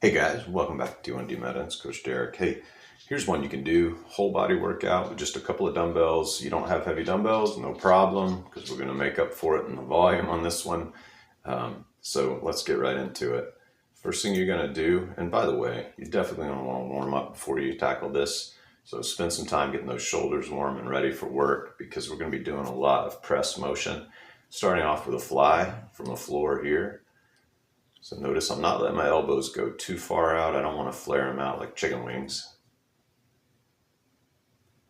Hey guys, welcome back to D1D Meta. It's Coach Derek. Hey, here's one you can do, whole body workout with just a couple of dumbbells. You don't have heavy dumbbells, no problem, because we're going to make up for it in the volume on this one. So let's get right into it. First thing you're going to do, and by the way, you're definitely going to want to warm up before you tackle this. So spend some time getting those shoulders warm and ready for work, because we're going to be doing a lot of press motion. Starting off with a fly from the floor here. So notice I'm not letting my elbows go too far out. I don't want to flare them out like chicken wings.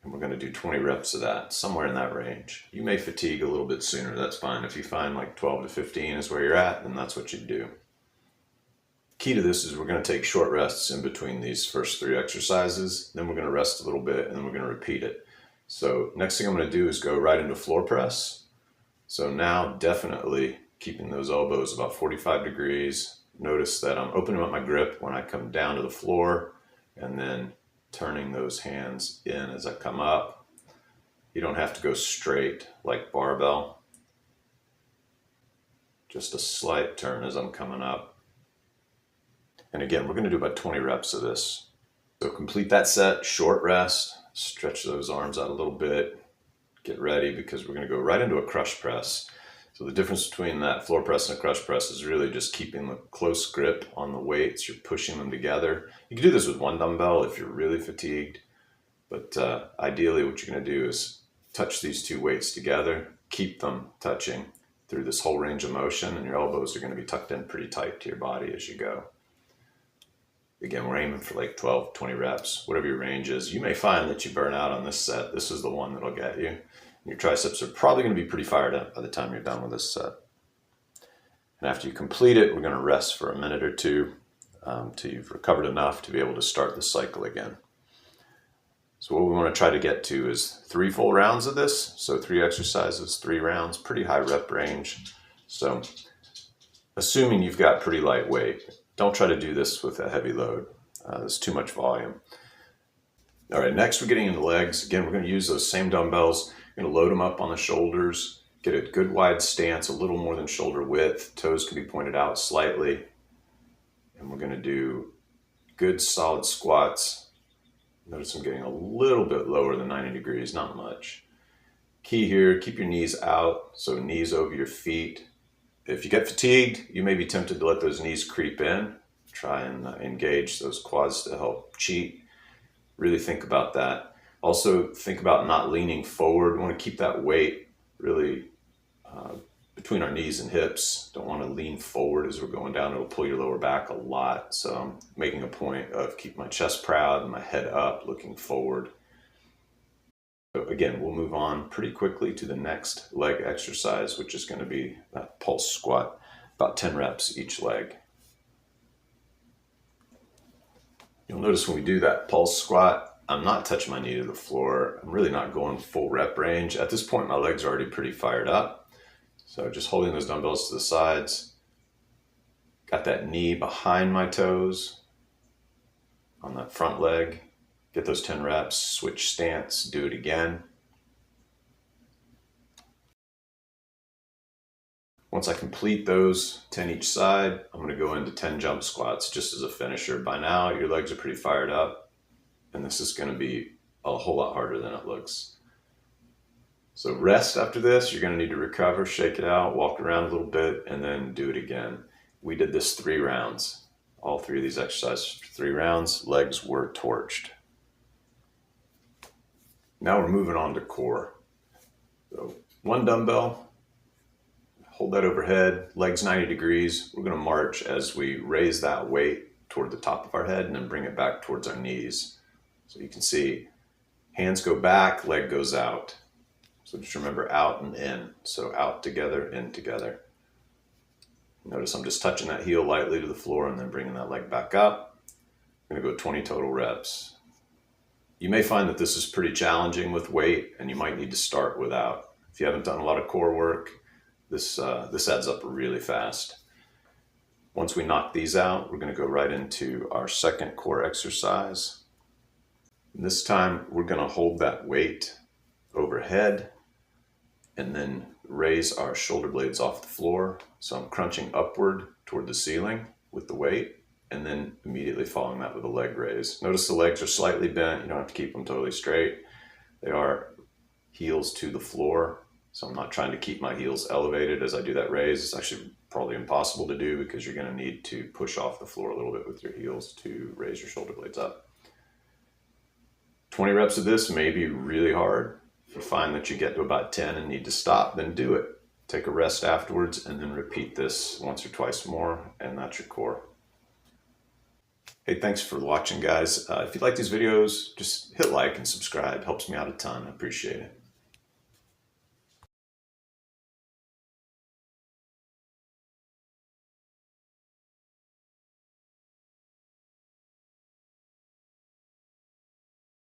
And we're going to do 20 reps of that, somewhere in that range. You may fatigue a little bit sooner, that's fine. If you find like 12 to 15 is where you're at, then that's what you do. Key to this is we're going to take short rests in between these first 3 exercises. Then we're going to rest a little bit and then we're going to repeat it. So next thing I'm going to do is go right into floor press. So now definitely keeping those elbows about 45 degrees. Notice that I'm opening up my grip when I come down to the floor and then turning those hands in as I come up. You don't have to go straight like barbell. Just a slight turn as I'm coming up. And again, we're going to do about 20 reps of this. So complete that set, short rest, stretch those arms out a little bit, get ready because we're going to go right into a crush press. So the difference between that floor press and a crush press is really just keeping the close grip on the weights. You're pushing them together. You can do this with one dumbbell if you're really fatigued, but ideally what you're going to do is touch these 2 weights together, keep them touching through this whole range of motion, and your elbows are going to be tucked in pretty tight to your body as you go. Again, we're aiming for like 12, 20 reps, whatever your range is. You may find that you burn out on this set. This is the one that'll get you. Your triceps are probably going to be pretty fired up by the time you're done with this set. And after you complete it, we're going to rest for a minute or two till you've recovered enough to be able to start the cycle again. So what we want to try to get to is 3 full rounds of this. So 3 exercises, 3 rounds, pretty high rep range. So assuming you've got pretty light weight, don't try to do this with a heavy load. There's too much volume. All right, next we're getting into legs. Again, we're going to use those same dumbbells. We're going to load them up on the shoulders, get a good wide stance, a little more than shoulder width. Toes can be pointed out slightly. And we're going to do good solid squats. Notice I'm getting a little bit lower than 90 degrees, not much. Key here, keep your knees out, so knees over your feet. If you get fatigued, you may be tempted to let those knees creep in. Try and engage those quads to help cheat. Really think about that. Also, think about not leaning forward. We want to keep that weight really between our knees and hips. Don't want to lean forward as we're going down. It'll pull your lower back a lot. So I'm making a point of keep my chest proud and my head up, looking forward. So again, we'll move on pretty quickly to the next leg exercise, which is going to be that pulse squat, about 10 reps each leg. You'll notice when we do that pulse squat, I'm not touching my knee to the floor. I'm really not going full rep range. At this point, my legs are already pretty fired up. So just holding those dumbbells to the sides. Got that knee behind my toes on that front leg. Get those 10 reps, switch stance, do it again. Once I complete those 10 each side, I'm going to go into 10 jump squats just as a finisher. By now, your legs are pretty fired up. And this is going to be a whole lot harder than it looks. So rest after this. You're going to need to recover, shake it out, walk around a little bit, and then do it again. We did this 3 rounds. All 3 of these exercises for 3 rounds. Legs were torched. Now we're moving on to core. So 1 dumbbell, hold that overhead, legs 90 degrees. We're going to march as we raise that weight toward the top of our head and then bring it back towards our knees. So you can see hands go back, leg goes out. So just remember out and in. So out together, in together. Notice I'm just touching that heel lightly to the floor and then bringing that leg back up. I'm going to go 20 total reps. You may find that this is pretty challenging with weight and you might need to start without. If you haven't done a lot of core work, this adds up really fast. Once we knock these out, we're going to go right into our second core exercise. This time we're going to hold that weight overhead and then raise our shoulder blades off the floor. So I'm crunching upward toward the ceiling with the weight and then immediately following that with a leg raise. Notice the legs are slightly bent. You don't have to keep them totally straight. They are heels to the floor. So I'm not trying to keep my heels elevated as I do that raise. It's actually probably impossible to do because you're going to need to push off the floor a little bit with your heels to raise your shoulder blades up. 20 reps of this may be really hard. If you find that you get to about 10 and need to stop, then do it. Take a rest afterwards and then repeat this once or twice more, and that's your core. Hey, thanks for watching, guys. If you like these videos, just hit like and subscribe. Helps me out a ton. I appreciate it.